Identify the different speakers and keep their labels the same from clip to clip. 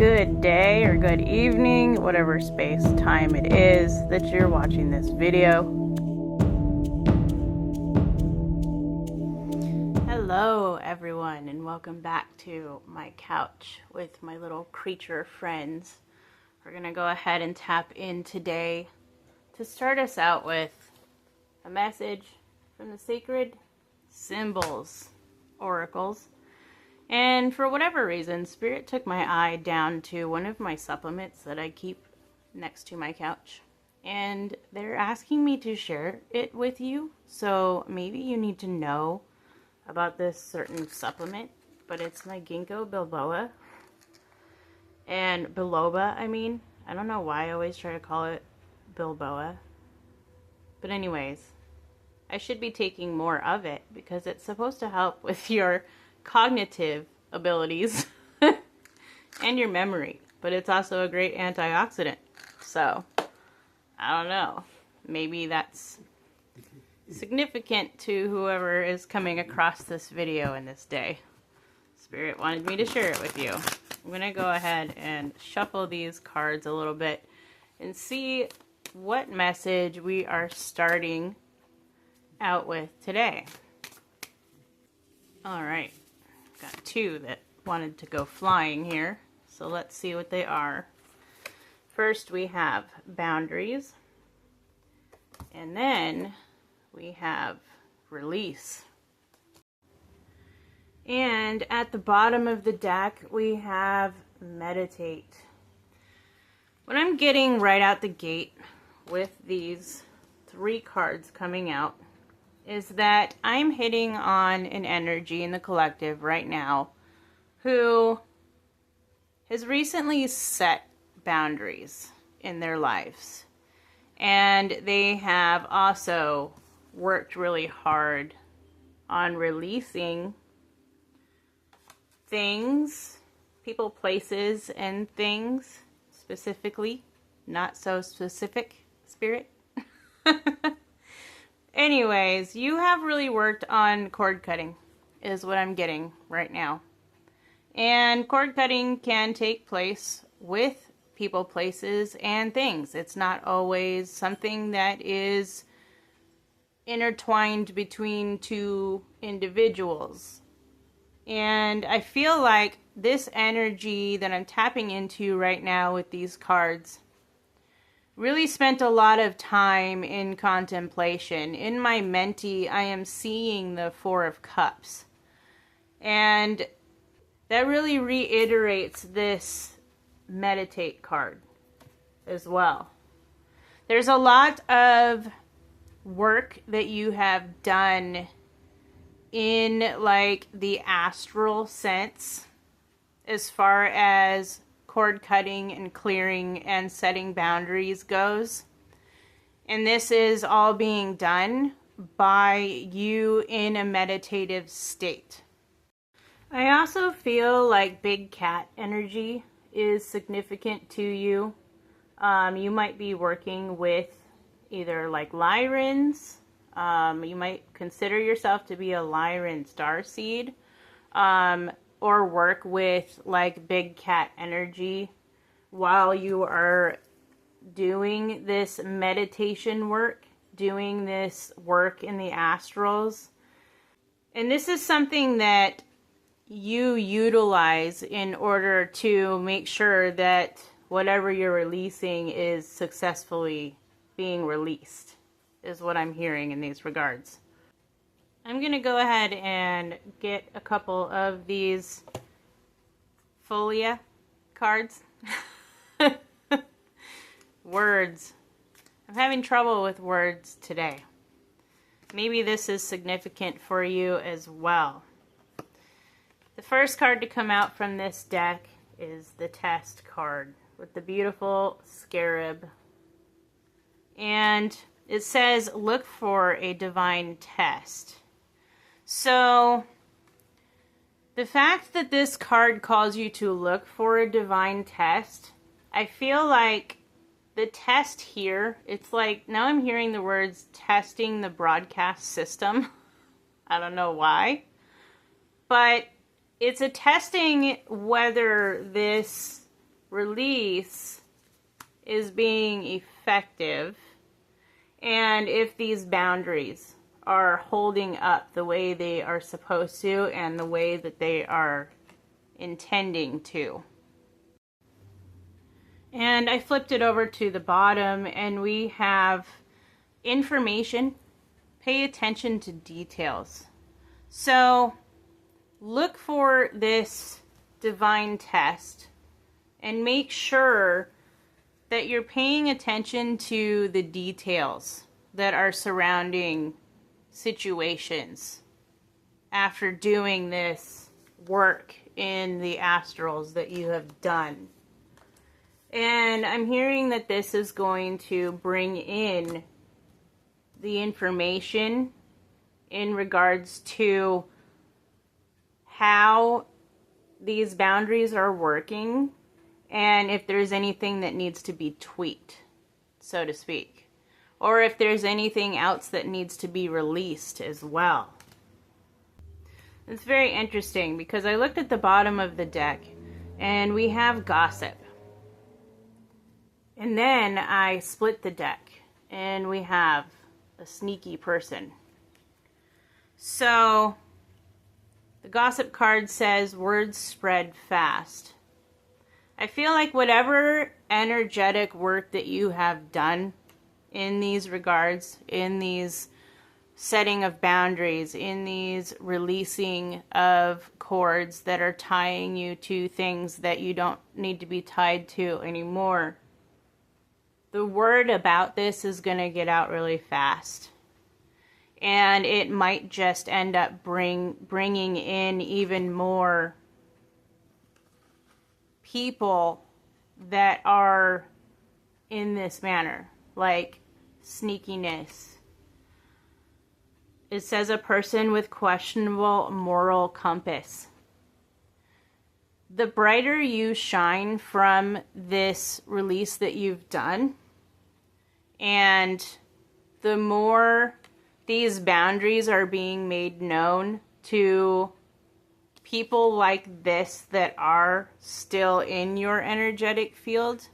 Speaker 1: good day or good evening, whatever space time it is that you're watching this video. Hello everyone, and welcome back to my couch with my little creature friends. We're gonna go ahead and tap in today to start us out with a message from the sacred symbols, oracles. And for whatever reason, Spirit took my eye down to one of my supplements that I keep next to my couch. And they're asking me to share it with you. So maybe you need to know about this certain supplement. But it's my ginkgo biloba. And biloba, I don't know why I always try to call it bilboa. But anyways, I should be taking more of it because it's supposed to help with your cognitive abilities and your memory, but it's also a great antioxidant. So I don't know, maybe that's significant to whoever is coming across this video in this day. Spirit wanted me to share it with you. I'm gonna go ahead and shuffle these cards a little bit and see what message we are starting out with today. All right. Got two that wanted to go flying here, so let's see what they are. First we have boundaries, and then we have release. And at the bottom of the deck we have meditate. What I'm getting right out the gate with these three cards coming out is that I'm hitting on an energy in the collective right now who has recently set boundaries in their lives. And they have also worked really hard on releasing things, people, places, and things specifically. Not so specific, Spirit. Anyways, you have really worked on cord cutting, is what I'm getting right now. And cord cutting can take place with people, places, and things. It's not always something that is intertwined between two individuals. And I feel like this energy that I'm tapping into right now with these cards really spent a lot of time in contemplation. In my Menti, I am seeing the Four of Cups. And that really reiterates this meditate card as well. There's a lot of work that you have done in like the astral sense as far as cord cutting and clearing and setting boundaries goes. And this is all being done by you in a meditative state. I also feel like big cat energy is significant to you. You might be working with either like Lyrans. You might consider yourself to be a Lyran starseed. Or work with like big cat energy while you are doing this meditation work, doing this work in the astrals. And this is something that you utilize in order to make sure that whatever you're releasing is successfully being released, is what I'm hearing in these regards. I'm going to go ahead and get a couple of these folia cards. Words. I'm having trouble with words today. Maybe this is significant for you as well. The first card to come out from this deck is the test card with the beautiful scarab. And it says, look for a divine test. So, the fact that this card calls you to look for a divine test, I feel like the test here, it's like, now I'm hearing the words testing the broadcast system. I don't know why. But it's a testing whether this release is being effective, and if these boundaries are holding up the way they are supposed to and the way that they are intending to. And I flipped it over to the bottom, and we have information. Pay attention to details. So look for this divine test and make sure that you're paying attention to the details that are surrounding situations after doing this work in the astrals that you have done. And I'm hearing that this is going to bring in the information in regards to how these boundaries are working and if there's anything that needs to be tweaked, so to speak. Or if there's anything else that needs to be released as well. It's very interesting because I looked at the bottom of the deck and we have gossip. And then I split the deck and we have a sneaky person. So the gossip card says words spread fast. I feel like whatever energetic work that you have done in these regards, in these setting of boundaries, in these releasing of cords that are tying you to things that you don't need to be tied to anymore, the word about this is going to get out really fast. And it might just end up bringing in even more people that are in this manner, like sneakiness. It says a person with questionable moral compass. The brighter you shine from this release that you've done, and the more these boundaries are being made known to people like this that are still in your energetic field,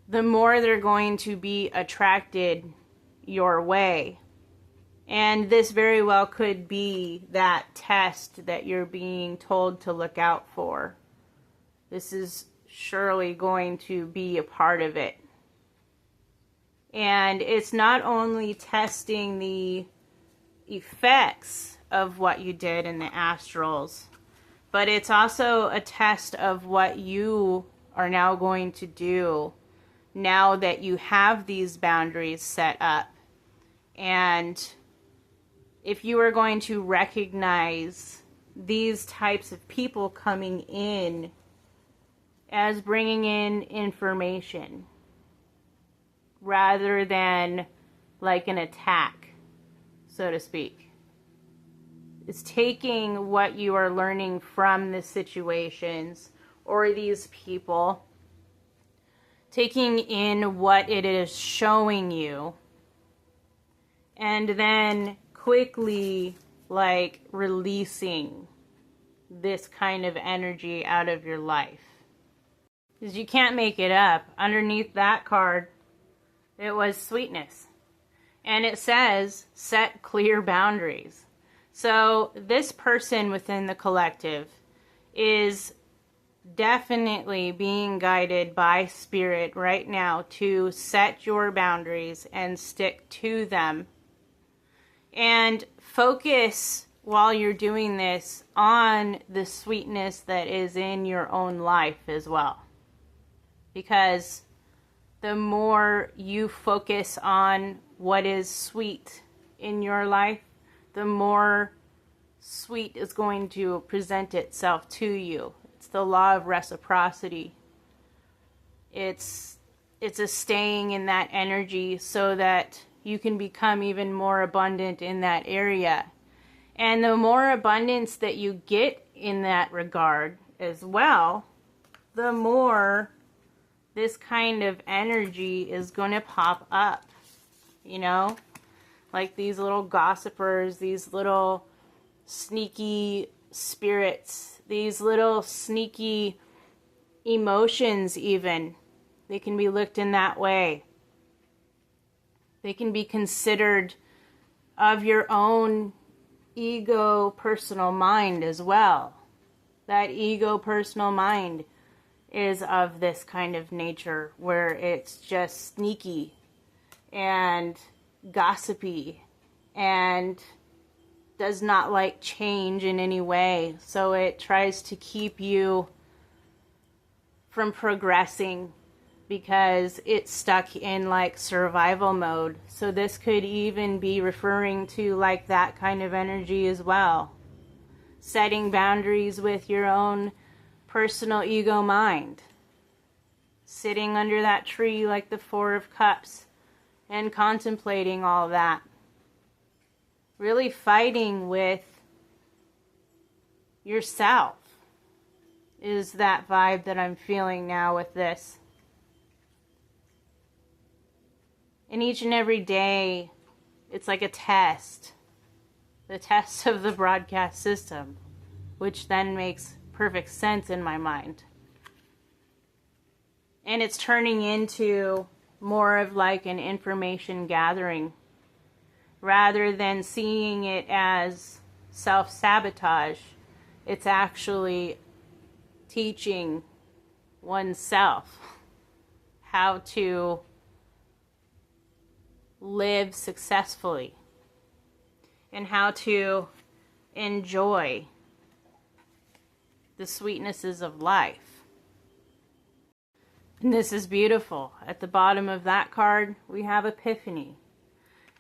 Speaker 1: the more they're going to be attracted your way. And this very well could be that test that you're being told to look out for. This is surely going to be a part of it. And it's not only testing the effects of what you did in the astrals, but it's also a test of what you are now going to do now that you have these boundaries set up. And if you are going to recognize these types of people coming in as bringing in information rather than like an attack, so to speak. It's taking what you are learning from the situations or these people, taking in what it is showing you, and then quickly like releasing this kind of energy out of your life. Because you can't make it up. Underneath that card, it was sweetness. And it says, set clear boundaries. So this person within the collective is definitely being guided by spirit right now to set your boundaries and stick to them. And focus while you're doing this on the sweetness that is in your own life as well. Because the more you focus on what is sweet in your life, the more sweet is going to present itself to you. It's the law of reciprocity. It's a staying in that energy so that you can become even more abundant in that area. And the more abundance that you get in that regard as well, the more this kind of energy is going to pop up, you know? Like these little gossipers, these little sneaky spirits, these little sneaky emotions even. They can be looked in that way. They can be considered of your own ego personal mind as well. That ego personal mind is of this kind of nature where it's just sneaky and gossipy and does not like change in any way. So it tries to keep you from progressing because it's stuck in like survival mode. So this could even be referring to like that kind of energy as well. Setting boundaries with your own personal ego mind. Sitting under that tree like the Four of Cups and contemplating all that. Really fighting with yourself is that vibe that I'm feeling now with this. And each and every day, it's like a test. The test of the broadcast system, which then makes perfect sense in my mind. And it's turning into more of like an information gathering rather than seeing it as self-sabotage. It's actually teaching oneself how to live successfully and how to enjoy the sweetnesses of life. And this is beautiful. At the bottom of that card, we have Epiphany.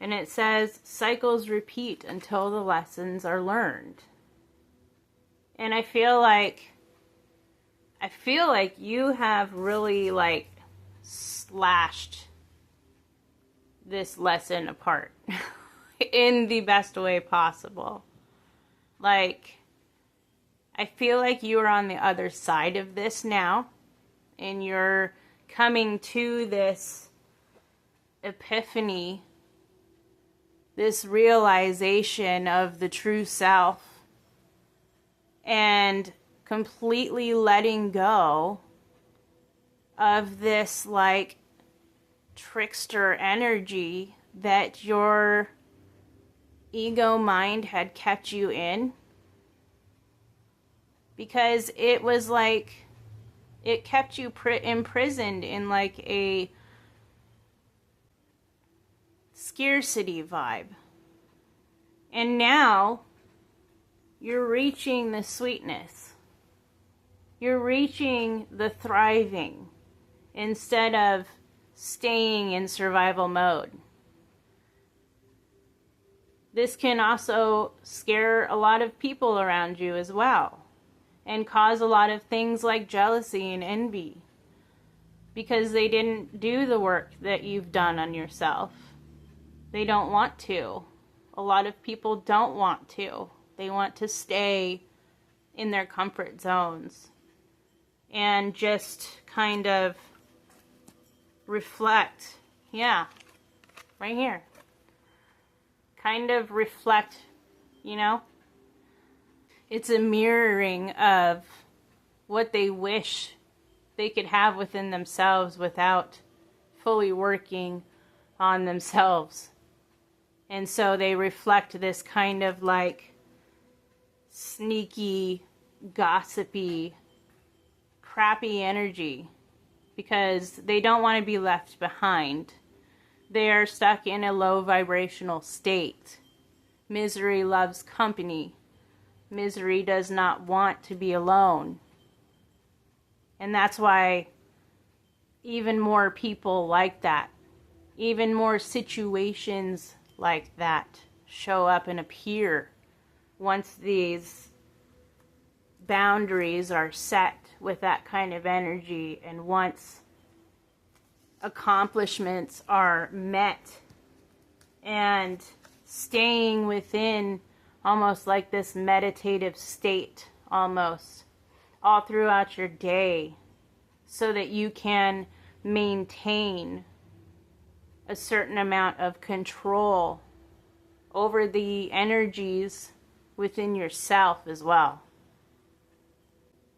Speaker 1: And it says, cycles repeat until the lessons are learned. And I feel like you have really like slashed this lesson apart in the best way possible. Like, I feel like you are on the other side of this now, and you're coming to this epiphany, this realization of the true self, and completely letting go of this like trickster energy that your ego mind had kept you in, because it was like it kept you imprisoned in like a scarcity vibe. And now you're reaching the sweetness, you're reaching the thriving instead of staying in survival mode. This can also scare a lot of people around you as well, and cause a lot of things like jealousy and envy, because they didn't do the work that you've done on yourself. They don't want to. A lot of people don't want to. They want to stay in their comfort zones and just kind of reflect. Yeah, right here. Kind of reflect, you know? It's a mirroring of what they wish they could have within themselves without fully working on themselves. And so they reflect this kind of like sneaky, gossipy, crappy energy because they don't want to be left behind. They are stuck in a low vibrational state. Misery loves company. Misery does not want to be alone. And that's why even more people like that, even more situations like that show up and appear once these boundaries are set with that kind of energy, and once accomplishments are met, and staying within almost like this meditative state almost all throughout your day, so that you can maintain a certain amount of control over the energies within yourself as well.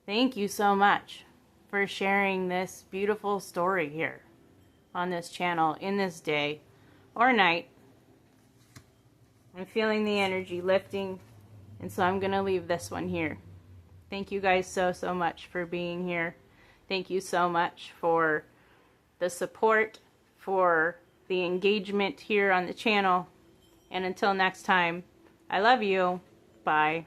Speaker 1: Thank you so much for for sharing this beautiful story here on this channel in this day or night. I'm feeling the energy lifting, and so I'm going to leave this one here. Thank you guys so much for being here. Thank you so much for the support, for the engagement here on the channel. And until next time, I love you. Bye.